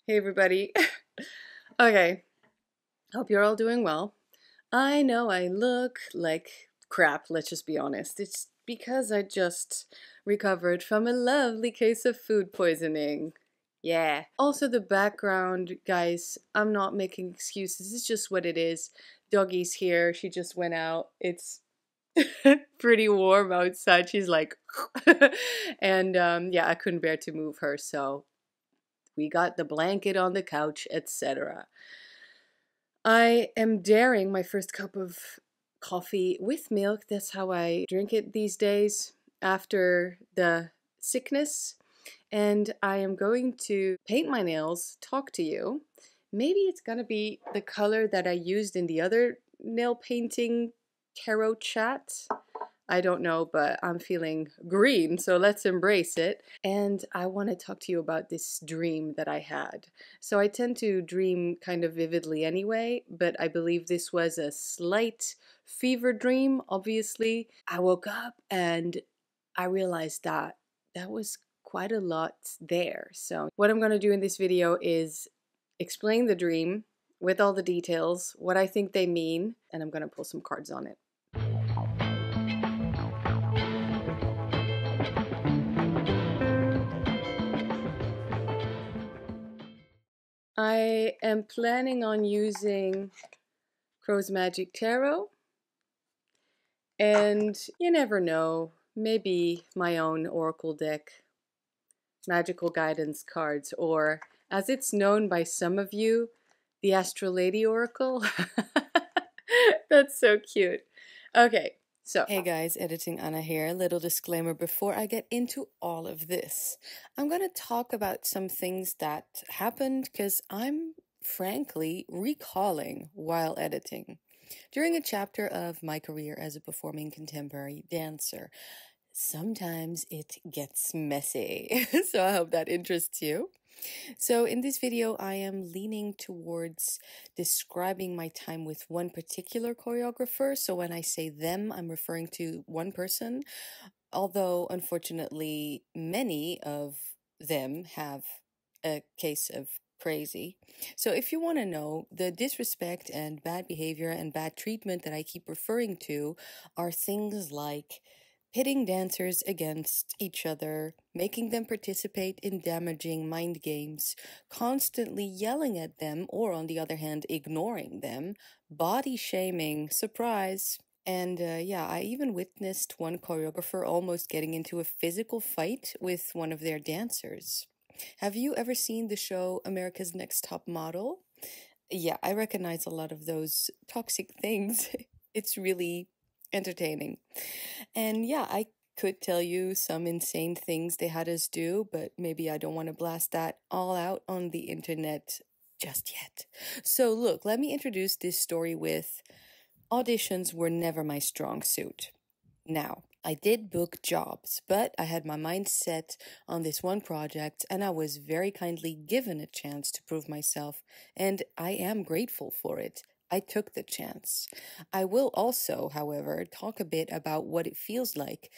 Hey everybody. Okay, hope you're all doing well. I know I look like crap, let's just be honest. It's because I just recovered from a lovely case of food poisoning. Yeah. Also the background, guys, I'm not making excuses. It's just what it is. Doggy's here. She just went out. It's pretty warm outside. She's like and yeah, I couldn't bear to move her, so we got the blanket on the couch, etc. I am daring my first cup of coffee with milk. That's how I drink it these days after the sickness. And I am going to paint my nails, talk to you. Maybe it's going to be the color that I used in the other nail painting tarot chat. I don't know, but I'm feeling green, so let's embrace it. And I want to talk to you about this dream that I had. So I tend to dream kind of vividly anyway, but I believe this was a slight fever dream, obviously. I woke up and I realized that that was quite a lot there. So what I'm going to do in this video is explain the dream with all the details, what I think they mean, and I'm going to pull some cards on it. I am planning on using Crow's Magic Tarot, and you never know, maybe my own Oracle deck, Magical Guidance cards, or as it's known by some of you, the Astral Lady Oracle. That's so cute. Okay, so. Hey guys, Editing Anna here. Little disclaimer before I get into all of this. I'm going to talk about some things that happened because I'm frankly recalling while editing. During a chapter of my career as a performing contemporary dancer, sometimes it gets messy. So I hope that interests you. So in this video, I am leaning towards describing my time with one particular choreographer. So when I say them, I'm referring to one person, although unfortunately many of them have a case of crazy. So if you want to know, the disrespect and bad behavior and bad treatment that I keep referring to are things like pitting dancers against each other, making them participate in damaging mind games, constantly yelling at them, or on the other hand, ignoring them, body shaming, surprise. And yeah, I even witnessed one choreographer almost getting into a physical fight with one of their dancers. Have you ever seen the show America's Next Top Model? Yeah, I recognize a lot of those toxic things. It's really entertaining. And yeah, I could tell you some insane things they had us do, but maybe I don't want to blast that all out on the internet just yet. So look, let me introduce this story with auditions were never my strong suit. Now, I did book jobs, but I had my mind set on this one project and I was very kindly given a chance to prove myself, and I am grateful for it. I took the chance. I will also, however, talk a bit about what it feels like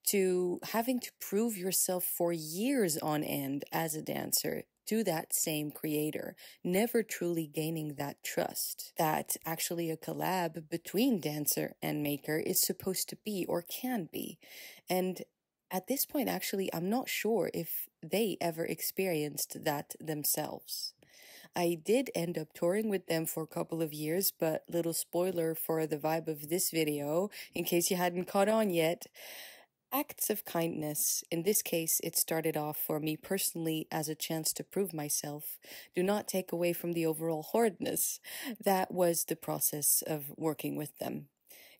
to having to prove yourself for years on end as a dancer to that same creator, never truly gaining that trust that actually a collab between dancer and maker is supposed to be or can be. And at this point, actually, I'm not sure if they ever experienced that themselves. I did end up touring with them for a couple of years, but little spoiler for the vibe of this video, in case you hadn't caught on yet. Acts of kindness, in this case, it started off for me personally as a chance to prove myself, do not take away from the overall horridness. That was the process of working with them.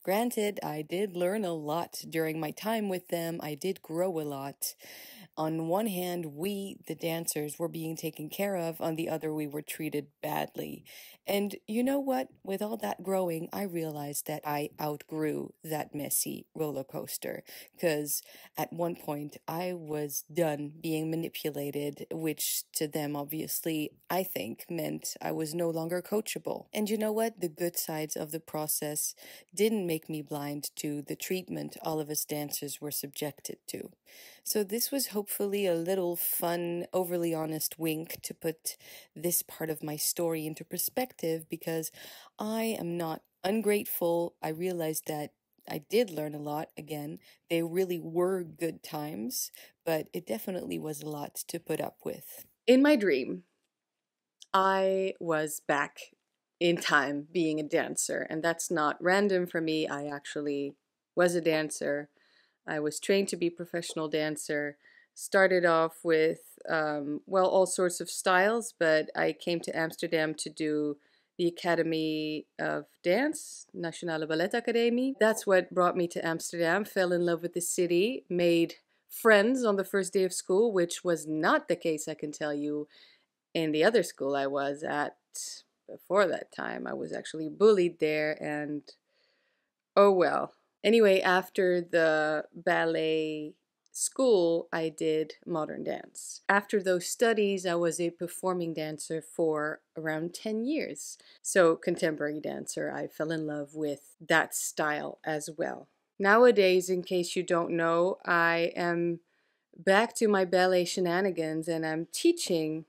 Granted, I did learn a lot during my time with them. I did grow a lot. On one hand, we, the dancers, were being taken care of. On the other, we were treated badly. And you know what? With all that growing, I realized that I outgrew that messy roller coaster. Because at one point, I was done being manipulated, which to them, obviously, I think meant I was no longer coachable. And you know what? The good sides of the process didn't make me blind to the treatment all of us dancers were subjected to. So this was hopefully a little fun, overly honest wink to put this part of my story into perspective, because I am not ungrateful. I realized that I did learn a lot again. They really were good times, but it definitely was a lot to put up with. In my dream, I was back in time being a dancer, and that's not random for me. I actually was a dancer. I was trained to be a professional dancer. Started off with, well, all sorts of styles, but I came to Amsterdam to do the Academy of Dance, Nationale Ballet Academie. That's what brought me to Amsterdam, fell in love with the city, made friends on the first day of school, which was not the case, I can tell you, in the other school I was at before that time. I was actually bullied there, and oh well. Anyway, after the ballet school, I did modern dance. After those studies, I was a performing dancer for around 10 years. So, contemporary dancer, I fell in love with that style as well. Nowadays, in case you don't know, I am back to my ballet shenanigans, and I'm teaching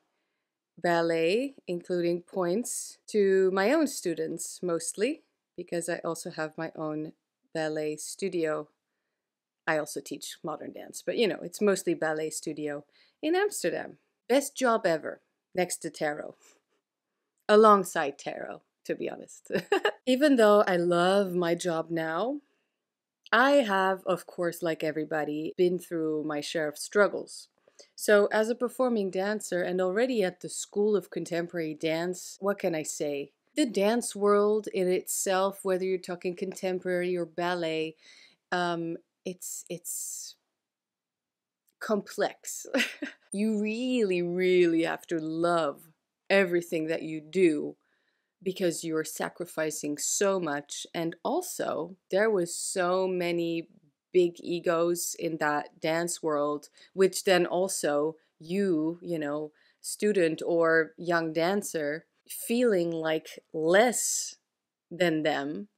ballet, including points, to my own students mostly, because I also have my own ballet studio. I also teach modern dance, but it's mostly ballet studio in Amsterdam. Best job ever, next to tarot, alongside tarot, to be honest. Even though I love my job now, I have, of course, like everybody, been through my share of struggles. So, as a performing dancer and already at the School of Contemporary Dance, what can I say? The dance world in itself, whether you're talking contemporary or ballet, it's complex. You really, really have to love everything that you do because you're sacrificing so much. And also, there was so many big egos in that dance world, which then also you, student or young dancer, feeling like less than them,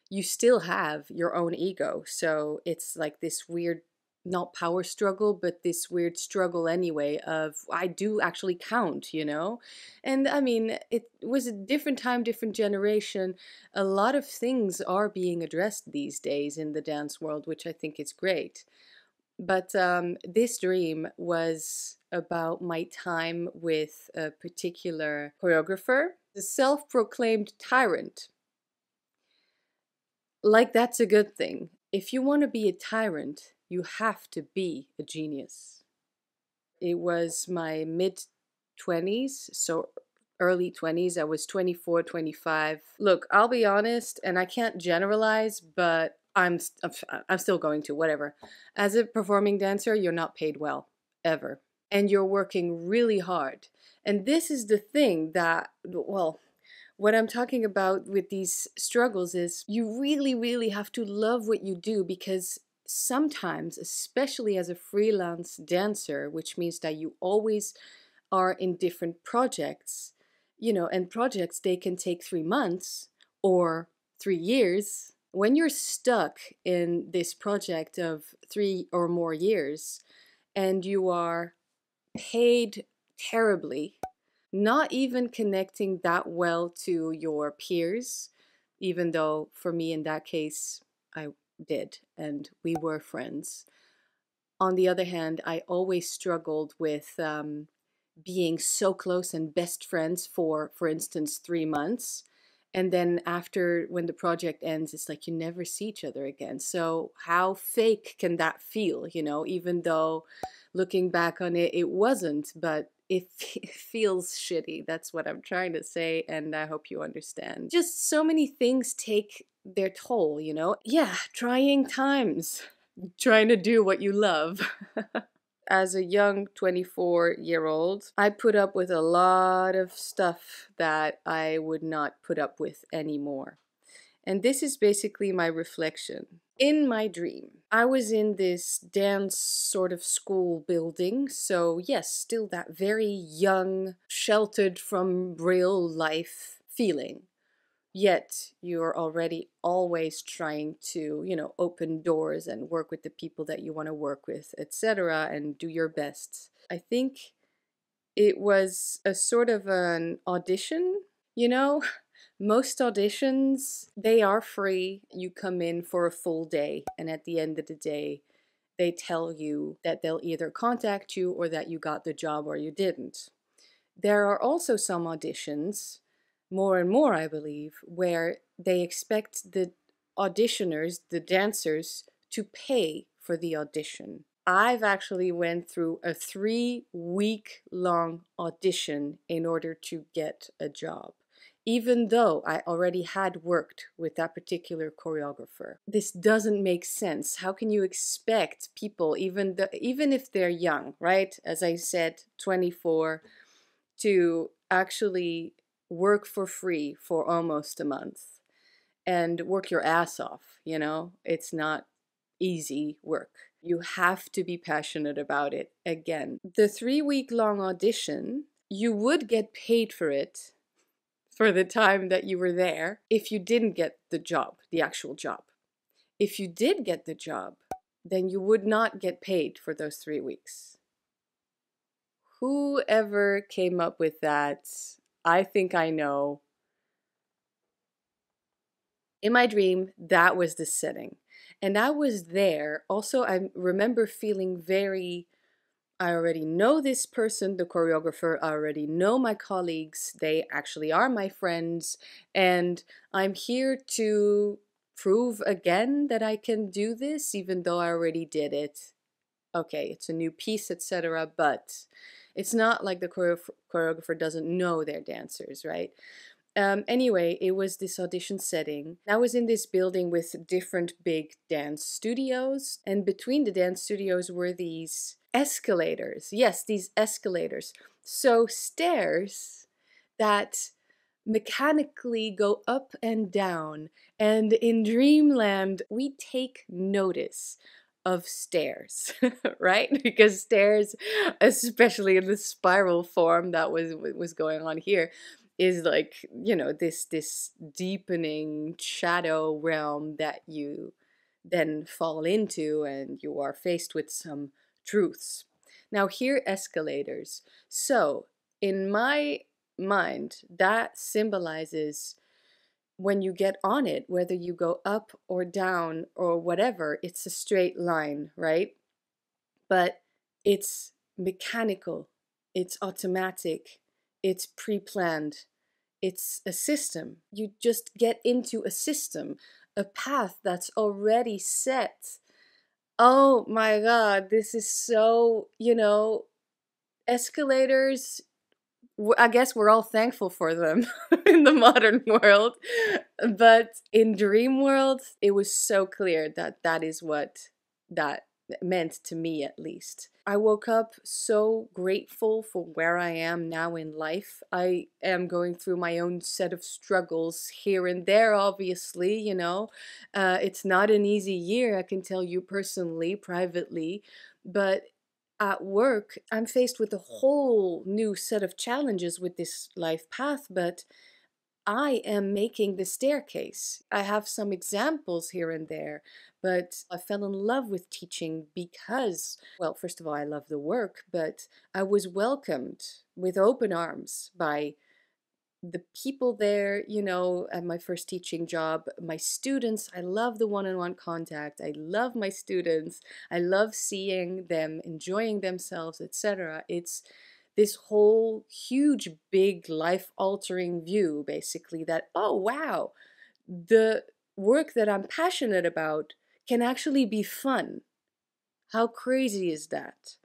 you still have your own ego. So it's like this weird, not power struggle, but this weird struggle anyway of I do actually count. And I mean, it was a different time, different generation. A lot of things are being addressed these days in the dance world, which I think is great. But this dream was about my time with a particular choreographer, the self proclaimed tyrant. Like, that's a good thing. If you want to be a tyrant, you have to be a genius. It was my mid 20s, so early 20s. I was 24, 25. Look, I'll be honest, and I can't generalize, but I'm still going to, whatever. As a performing dancer, you're not paid well, ever. And you're working really hard. And this is the thing that, well, what I'm talking about with these struggles is you really, really have to love what you do, because sometimes, especially as a freelance dancer, which means that you always are in different projects, and projects, they can take 3 months or 3 years. When you're stuck in this project of 3 or more years and you are paid terribly, not even connecting that well to your peers, even though for me in that case, I did, and we were friends. On the other hand, I always struggled with being so close and best friends for instance, 3 months. And then after, when the project ends, it's like you never see each other again. So how fake can that feel, even though looking back on it, it wasn't, but it feels shitty. That's what I'm trying to say, and I hope you understand. Just so many things take their toll. Yeah, trying times. Trying to do what you love. As a young 24-year-old, I put up with a lot of stuff that I would not put up with anymore. And this is basically my reflection. In my dream, I was in this dance sort of school building. So, yes, still that very young, sheltered from real life feeling. Yet you're already always trying to, open doors and work with the people that you want to work with, etc., and do your best. I think it was a sort of an audition, you know? Most auditions, they are free. You come in for a full day, and at the end of the day, they tell you that they'll either contact you or that you got the job or you didn't. There are also some auditions, more and more, I believe, where they expect the auditioners, the dancers, to pay for the audition. I've actually went through a 3-week long audition in order to get a job, even though I already had worked with that particular choreographer. This doesn't make sense. How can you expect people, even if they're young, right? As I said, 24, to actually work for free for almost a month and work your ass off, It's not easy work. You have to be passionate about it. Again, the 3-week long audition, you would get paid for it for the time that you were there if you didn't get the job, the actual job. If you did get the job, then you would not get paid for those 3 weeks. Whoever came up with that, I think I know. In my dream, that was the setting. And I was there. Also, I remember feeling I already know this person, the choreographer. I already know my colleagues. They actually are my friends. And I'm here to prove again that I can do this, even though I already did it. Okay, it's a new piece, etc. But it's not like the choreographer doesn't know their dancers, right? Anyway, it was this audition setting. I was in this building with different big dance studios, and between the dance studios were these escalators. Yes, these escalators. So stairs that mechanically go up and down. And in dreamland, we take notice of stairs, right? Because stairs, especially in the spiral form that was going on here, is like, this deepening shadow realm that you then fall into, and you are faced with some truths. Now, here, escalators. So, in my mind, that symbolizes when you get on it, whether you go up or down or whatever, it's a straight line, right? But it's mechanical, it's automatic, it's pre-planned, it's a system. You just get into a system, a path that's already set. Oh my God, this is so, escalators, I guess we're all thankful for them in the modern world. But in dream world, it was so clear that that is what that meant to me, at least. I woke up so grateful for where I am now in life. I am going through my own set of struggles here and there, obviously, It's not an easy year, I can tell you personally, privately, but at work, I'm faced with a whole new set of challenges with this life path, but I am making the staircase. I have some examples here and there, but I fell in love with teaching because, well, first of all, I love the work, but I was welcomed with open arms by the people there, at my first teaching job, my students. I love the one-on-one contact. I love my students. I love seeing them enjoying themselves, etc. It's this whole huge, big, life-altering view, basically, that, oh, wow, the work that I'm passionate about can actually be fun. How crazy is that?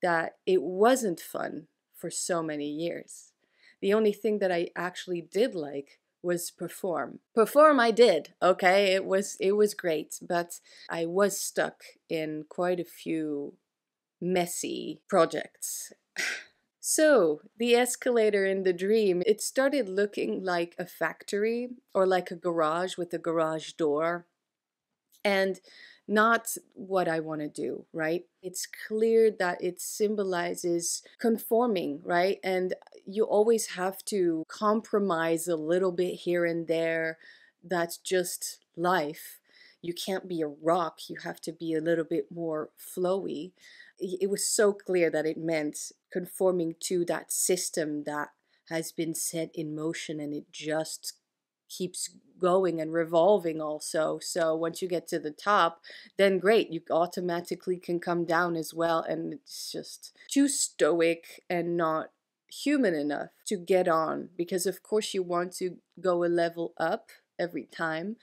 That it wasn't fun for so many years. The only thing that I actually did like was perform. Perform I did, okay? It was great, but I was stuck in quite a few messy projects. So, the escalator in the dream, it started looking like a factory or like a garage with a garage door. And not what I want to do, right? It's clear that it symbolizes conforming, right? And you always have to compromise a little bit here and there. That's just life. You can't be a rock, you have to be a little bit more flowy. It was so clear that it meant conforming to that system that has been set in motion, and it just keeps going and revolving also. So once you get to the top, then great, you automatically can come down as well. And it's just too stoic and not human enough to get on, because of course you want to go a level up every time,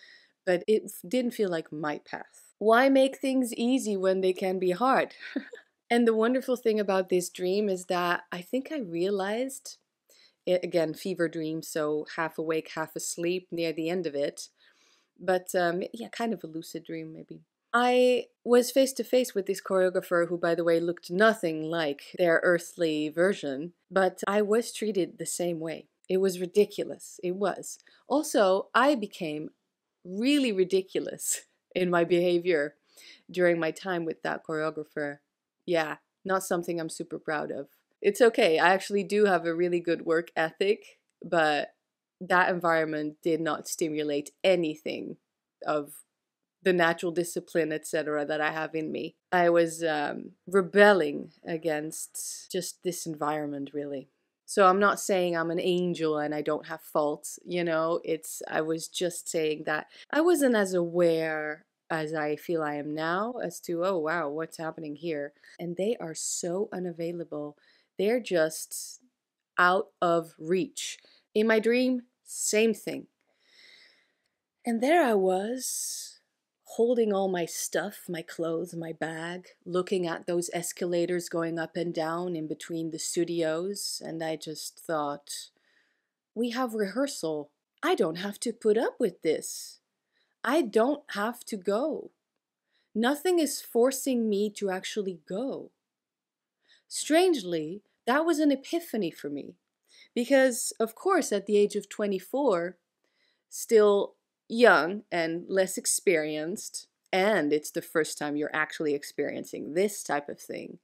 but it didn't feel like my path. Why make things easy when they can be hard? And the wonderful thing about this dream is that I think I realized it, again, fever dream, so half awake, half asleep near the end of it. But yeah, kind of a lucid dream, maybe. I was face to face with this choreographer who, by the way, looked nothing like their earthly version, but I was treated the same way. It was ridiculous. It was. Also, I became really ridiculous in my behavior during my time with that choreographer. Yeah, not something I'm super proud of. It's okay. I actually do have a really good work ethic, but that environment did not stimulate anything of the natural discipline, etc., that I have in me. I was rebelling against just this environment, really. So I'm not saying I'm an angel and I don't have faults, I was just saying that I wasn't as aware as I feel I am now as to, oh wow, what's happening here? And they are so unavailable. They're just out of reach. In my dream, same thing. And there I was, holding all my stuff, my clothes, my bag, looking at those escalators going up and down in between the studios, and I just thought, we have rehearsal. I don't have to put up with this. I don't have to go. Nothing is forcing me to actually go. Strangely, that was an epiphany for me, because, of course, at the age of 24, still young and less experienced, and it's the first time you're actually experiencing this type of thing,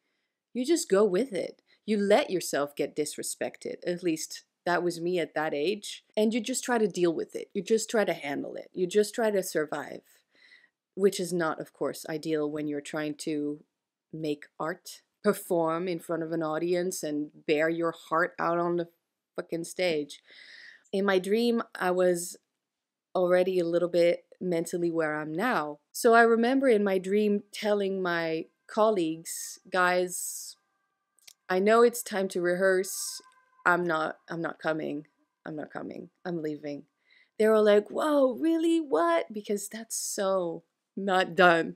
you just go with it. You let yourself get disrespected. At least that was me at that age. And you just try to deal with it. You just try to handle it. You just try to survive, which is not, of course, ideal when you're trying to make art, perform in front of an audience, and bear your heart out on the fucking stage. In my dream, I was already a little bit mentally where I'm now. So I remember in my dream telling my colleagues, guys, I know it's time to rehearse. I'm not coming. I'm not coming. I'm leaving. They were like, whoa, really? What? Because that's so not done,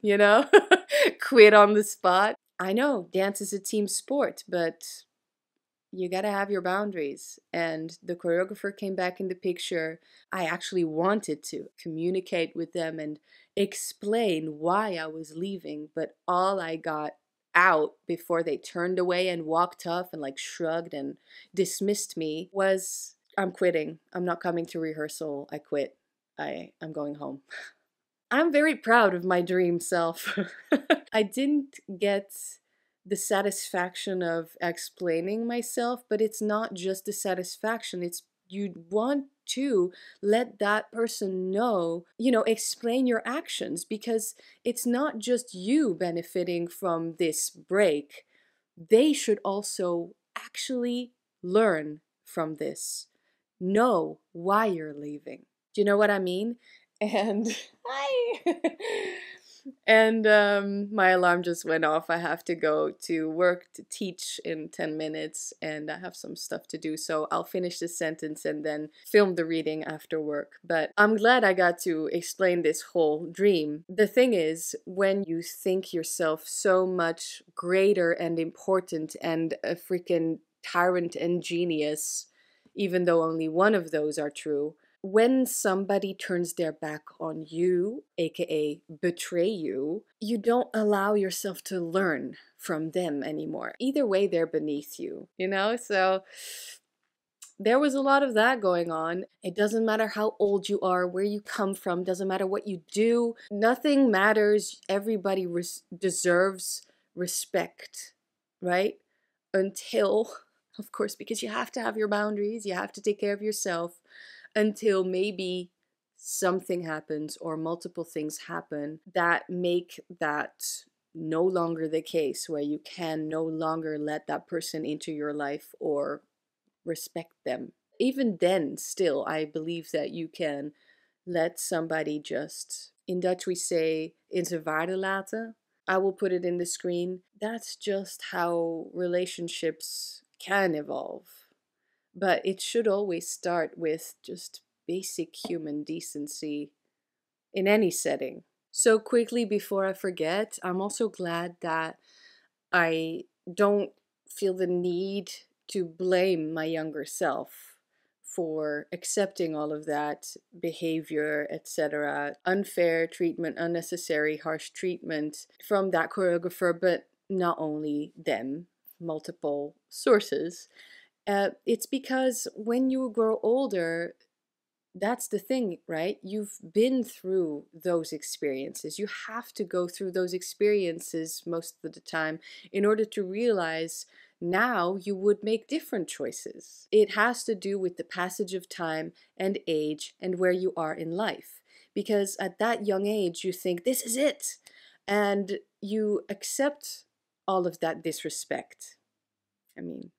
Quit on the spot. I know dance is a team sport, but you gotta have your boundaries. And the choreographer came back in the picture. I actually wanted to communicate with them and explain why I was leaving, but all I got out before they turned away and walked off and shrugged and dismissed me was, I'm quitting. I'm not coming to rehearsal. I quit. I'm going home. I'm very proud of my dream self. I didn't get the satisfaction of explaining myself, but it's not just the satisfaction. It's you want to let that person know, explain your actions, because it's not just you benefiting from this break. They should also actually learn from this. Know why you're leaving. Do you know what I mean? And hi. And my alarm just went off. I have to go to work to teach in 10 minutes, and I have some stuff to do. So I'll finish this sentence and then film the reading after work. But I'm glad I got to explain this whole dream. The thing is, when you think yourself so much greater and important and a freaking tyrant and genius, even though only one of those are true, when somebody turns their back on you, aka betray you, you don't allow yourself to learn from them anymore. Either way, they're beneath you, So there was a lot of that going on. It doesn't matter how old you are, where you come from, doesn't matter what you do. Nothing matters. Everybody deserves respect, right? Until, of course, because you have to have your boundaries, you have to take care of yourself, until maybe something happens or multiple things happen that make that no longer the case, where you can no longer let that person into your life or respect them. Even then, still, I believe that you can let somebody just, in Dutch we say, in zijn waarde laten. I will put it in the screen. That's just how relationships can evolve. But it should always start with just basic human decency in any setting. So quickly before I forget, I'm also glad that I don't feel the need to blame my younger self for accepting all of that behavior, etc. Unfair treatment, unnecessary, harsh treatment from that choreographer, but not only them, multiple sources. It's because when you grow older, that's the thing, right? You've been through those experiences. You have to go through those experiences most of the time in order to realize now you would make different choices. It has to do with the passage of time and age and where you are in life. Because at that young age, you think, this is it. And you accept all of that disrespect. I mean,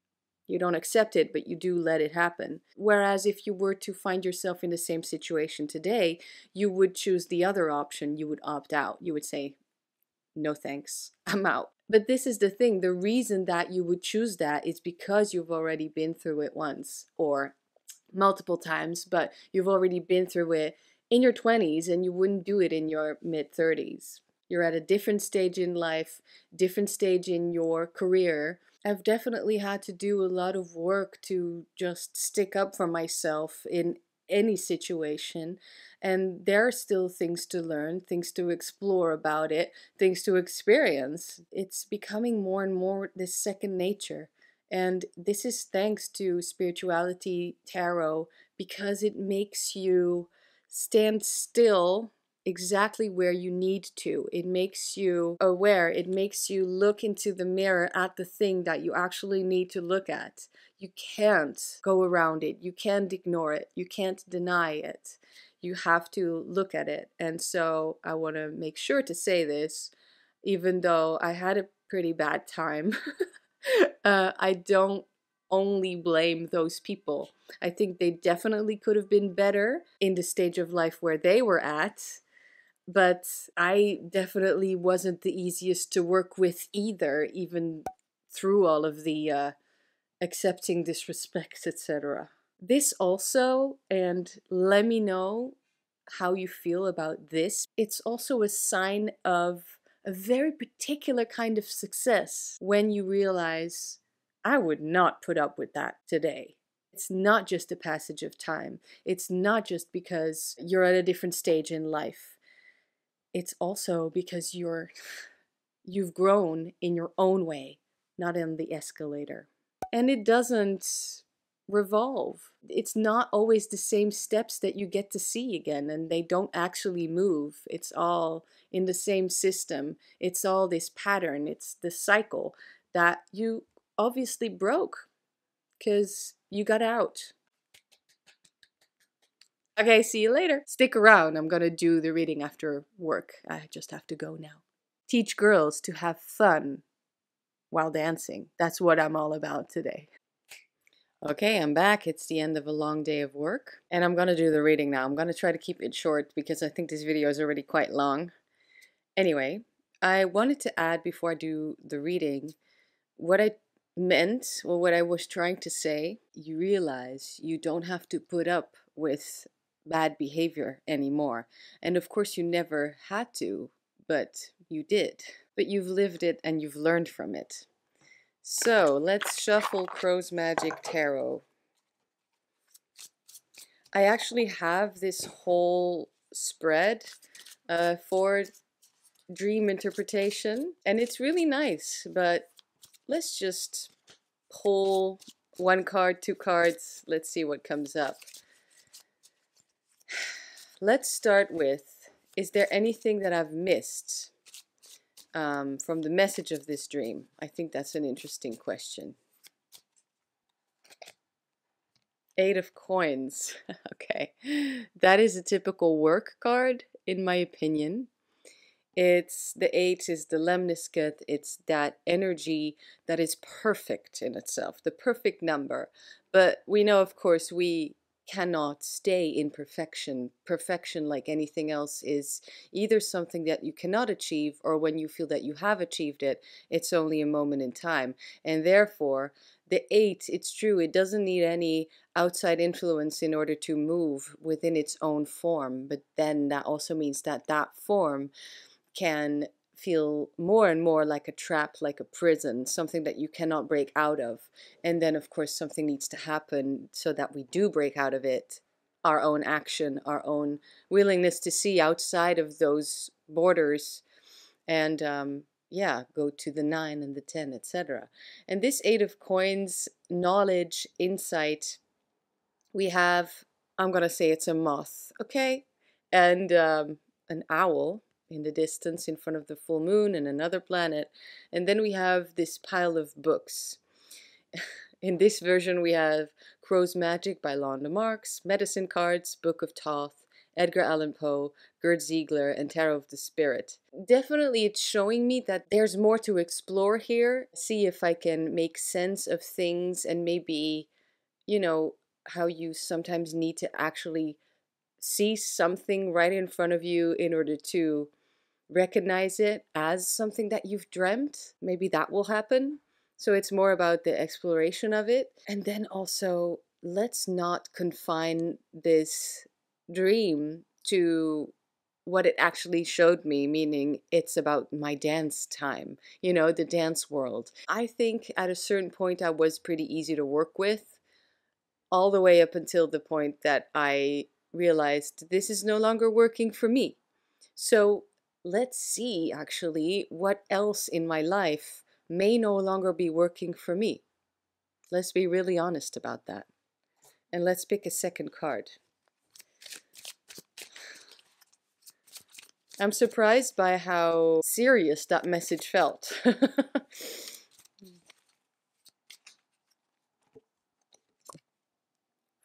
you don't accept it, but you do let it happen. Whereas if you were to find yourself in the same situation today, you would choose the other option. You would opt out. You would say, no thanks, I'm out. But this is the thing. The reason that you would choose that is because you've already been through it once or multiple times, but you've already been through it in your 20s and you wouldn't do it in your mid 30s. You're at a different stage in life, different stage in your career. I've definitely had to do a lot of work to just stick up for myself in any situation. And there are still things to learn, things to explore about it, things to experience. It's becoming more and more this second nature. And this is thanks to spirituality, tarot, because it makes you stand still exactly where you need to. It makes you aware. It makes you look into the mirror at the thing that you actually need to look at. You can't go around it. You can't ignore it. You can't deny it. You have to look at it. And so I want to make sure to say this, even though I had a pretty bad time. I don't only blame those people. I think they definitely could have been better in the stage of life where they were at. But I definitely wasn't the easiest to work with either, even through all of the accepting disrespect, etc. This also, and let me know how you feel about this, it's also a sign of a very particular kind of success when you realize, I would not put up with that today. It's not just a passage of time. It's not just because you're at a different stage in life. It's also because you've grown in your own way, not in the escalator. And it doesn't revolve. It's not always the same steps that you get to see again, and they don't actually move. It's all in the same system. It's all this pattern. It's the cycle that you obviously broke because you got out. Okay, see you later. Stick around. I'm gonna do the reading after work. I just have to go now. Teach girls to have fun while dancing. That's what I'm all about today. Okay, I'm back. It's the end of a long day of work. And I'm gonna do the reading now. I'm gonna try to keep it short because I think this video is already quite long. Anyway, I wanted to add before I do the reading what I meant, or what I was trying to say. You realize you don't have to put up with bad behavior anymore. And of course you never had to, but you did. But you've lived it and you've learned from it. So let's shuffle Crow's Magic Tarot. I actually have this whole spread for dream interpretation, and it's really nice, but let's just pull One card, two cards. Let's see what comes up. Let's start with, is there anything that I've missed from the message of this dream? I think that's an interesting question. Eight of Coins. Okay. That is a typical work card, in my opinion. It's the eight is the lemniscate. It's that energy that is perfect in itself, the perfect number. But we know, of course, we cannot stay in perfection. Perfection, like anything else, is either something that you cannot achieve, or when you feel that you have achieved it, it's only a moment in time. And therefore, the eight, it's true, it doesn't need any outside influence in order to move within its own form. But then that also means that that form can feel more and more like a trap, like a prison, something that you cannot break out of. And then, of course, something needs to happen so that we do break out of it. Our own action, our own willingness to see outside of those borders, and yeah, go to the 9 and the 10, etc. And this Eight of Coins, knowledge, insight, we have, I'm going to say it's a moth, okay? And an owl in the distance in front of the full moon and another planet. And then we have this pile of books. In this version, we have Crow's Magick by Londa Marks, Medicine Cards, Book of Thoth, Edgar Allan Poe, Gerd Ziegler, and Tarot of the Spirit. Definitely it's showing me that there's more to explore here. See if I can make sense of things, and maybe, you know, how you sometimes need to actually see something right in front of you in order to recognize it as something that you've dreamt. Maybe that will happen. So it's more about the exploration of it. And then also, let's not confine this dream to what it actually showed me, meaning it's about my dance time, you know, the dance world. I think at a certain point I was pretty easy to work with, all the way up until the point that I realized this is no longer working for me. So let's see actually what else in my life may no longer be working for me. Let's be really honest about that. And let's pick a second card. I'm surprised by how serious that message felt.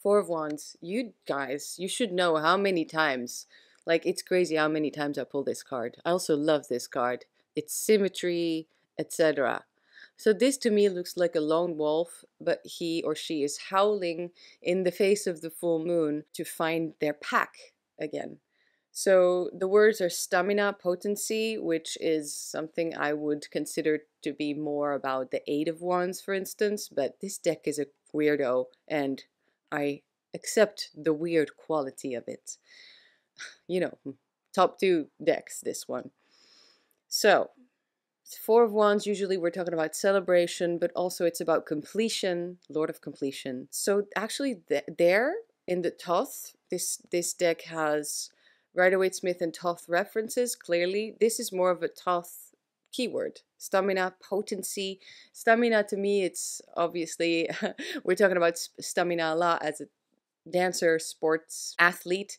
Four of Wands. You guys, you should know how many times, like, it's crazy how many times I pull this card. I also love this card. It's symmetry, etc. So this to me looks like a lone wolf, but he or she is howling in the face of the full moon to find their pack again. So the words are stamina, potency, which is something I would consider to be more about the Eight of Wands, for instance, but this deck is a weirdo, and I accept the weird quality of it. You know, top two decks, this one. So, Four of Wands, usually we're talking about celebration, but also it's about completion, Lord of Completion. So actually there in the Thoth, this deck has Rider-Waite-Smith and Thoth references, clearly. This is more of a Thoth keyword. Stamina, potency. Stamina, to me, it's obviously, we're talking about stamina a lot as a dancer, sports athlete.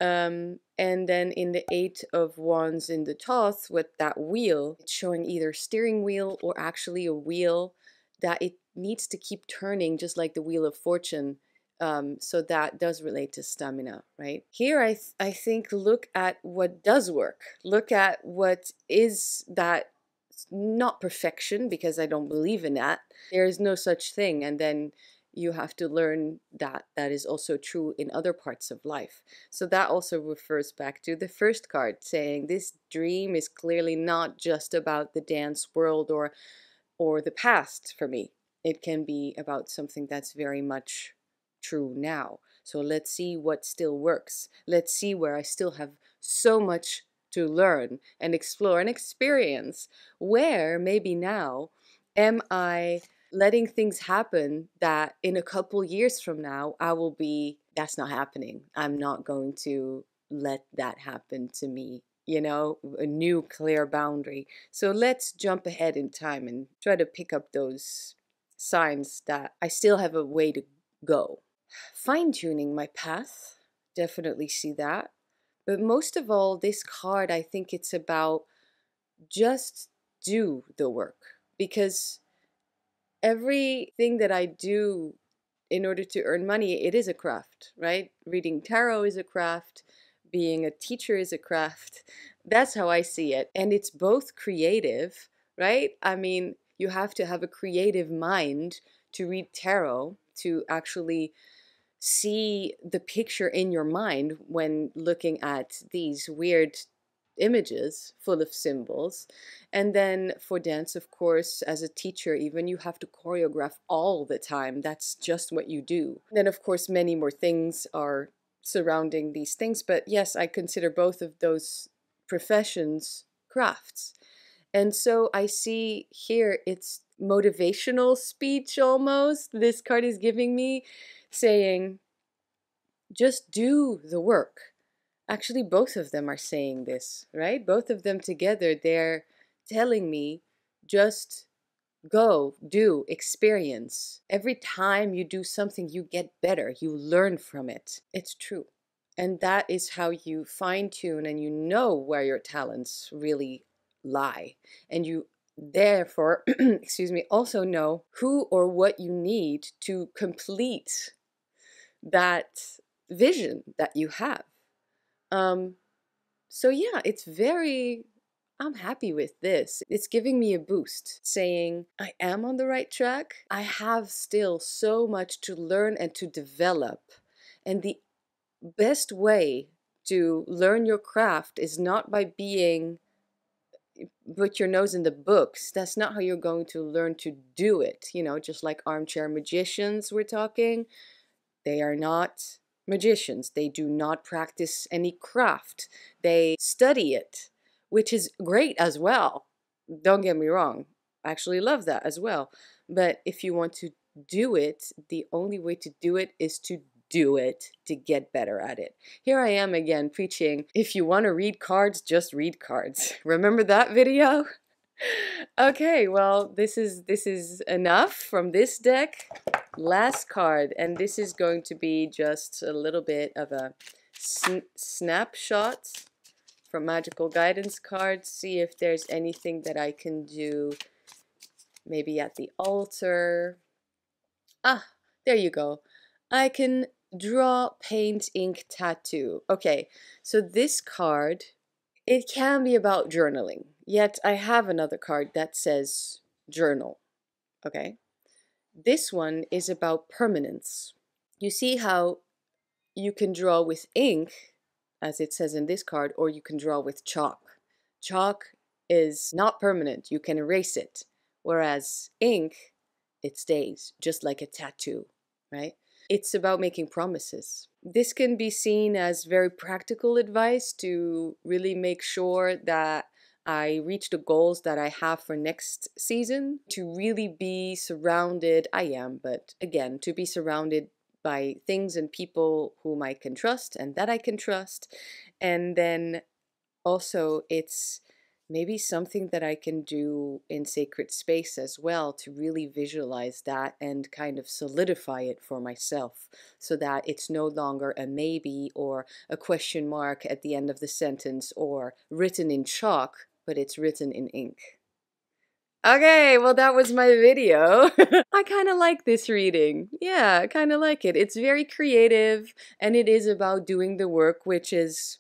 And then in the Eight of Wands in the Thoth, with that wheel, it's showing either steering wheel or actually a wheel that it needs to keep turning, just like the Wheel of Fortune. So that does relate to stamina, right? Here, I think, look at what does work. Look at what is that, not perfection, because I don't believe in that. There is no such thing. And then you have to learn that that is also true in other parts of life. So that also refers back to the first card, saying this dream is clearly not just about the dance world or the past for me. It can be about something that's very much true now. So let's see what still works. Let's see where I still have so much to learn and explore and experience. Where maybe now am I letting things happen that in a couple years from now I will be, that's not happening. I'm not going to let that happen to me. You know, a new clear boundary. So let's jump ahead in time and try to pick up those signs that I still have a way to go. Fine-tuning my path, definitely see that. But most of all, this card, I think it's about just do the work. Because everything that I do in order to earn money, it is a craft, right? Reading tarot is a craft. Being a teacher is a craft. That's how I see it. And it's both creative, right? I mean, you have to have a creative mind to read tarot, to actually see the picture in your mind when looking at these weird images full of symbols. And then for dance, of course, as a teacher, even you have to choreograph all the time. That's just what you do. Then, of course, many more things are surrounding these things. But yes, I consider both of those professions crafts. And so I see here it's motivational speech almost. This card is giving me saying, just do the work. Actually, both of them are saying this, right? Both of them together, they're telling me, just go, do, experience. Every time you do something, you get better. You learn from it. It's true. And that is how you fine tune and you know where your talents really lie. And you therefore, excuse me, also know who or what you need to complete that vision that you have. So yeah, it's very, I'm happy with this. It's giving me a boost, saying I am on the right track. I have still so much to learn and to develop. And the best way to learn your craft is not by being, put your nose in the books. That's not how you're going to learn to do it. You know, just like armchair magicians we're talking. They are not magicians. They do not practice any craft. They study it, which is great as well. Don't get me wrong. I actually love that as well. But if you want to do it, the only way to do it is to do it to get better at it. Here I am again preaching, if you want to read cards, just read cards. Remember that video? Okay, well, this is enough from this deck. Last card, and this is going to be just a little bit of a snapshot from Magickal guidance cards. See if there's anything that I can do, maybe at the altar. Ah, there you go. I can draw, paint, ink, tattoo. Okay, so this card, it can be about journaling. Yet I have another card that says journal. Okay. This one is about permanence. You see how you can draw with ink, as it says in this card, or you can draw with chalk. Chalk is not permanent. You can erase it. Whereas ink, it stays, just like a tattoo, right? It's about making promises. This can be seen as very practical advice to really make sure that I reach the goals that I have for next season, to really be surrounded, I am, but again, to be surrounded by things and people whom I can trust and that I can trust. And then also it's maybe something that I can do in sacred space as well, to really visualize that and kind of solidify it for myself, so that it's no longer a maybe or a question mark at the end of the sentence or written in chalk, but it's written in ink. Okay, well, that was my video. I kind of like this reading. Yeah, I kind of like it. It's very creative and it is about doing the work, which is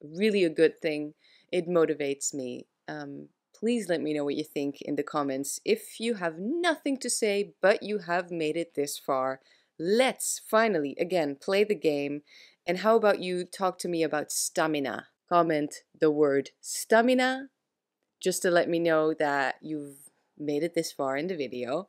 really a good thing. It motivates me. Please let me know what you think in the comments. If you have nothing to say, but you have made it this far, let's finally, again, play the game. And how about you talk to me about stamina? Comment the word stamina, just to let me know that you've made it this far in the video.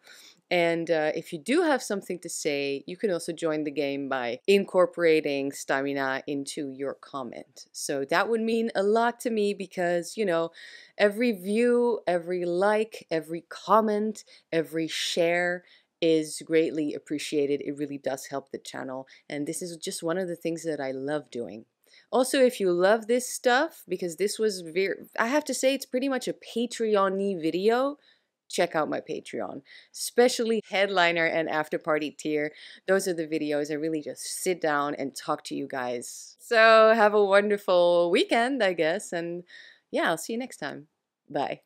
And if you do have something to say, you can also join the game by incorporating stamina into your comment. So that would mean a lot to me because, you know, every view, every like, every comment, every share is greatly appreciated. It really does help the channel. And this is just one of the things that I love doing. Also, if you love this stuff, because this was very, I have to say it's pretty much a Patreon-y video, check out my Patreon, especially headliner and after party tier. Those are the videos I really just sit down and talk to you guys. So have a wonderful weekend, I guess, and yeah, I'll see you next time. Bye.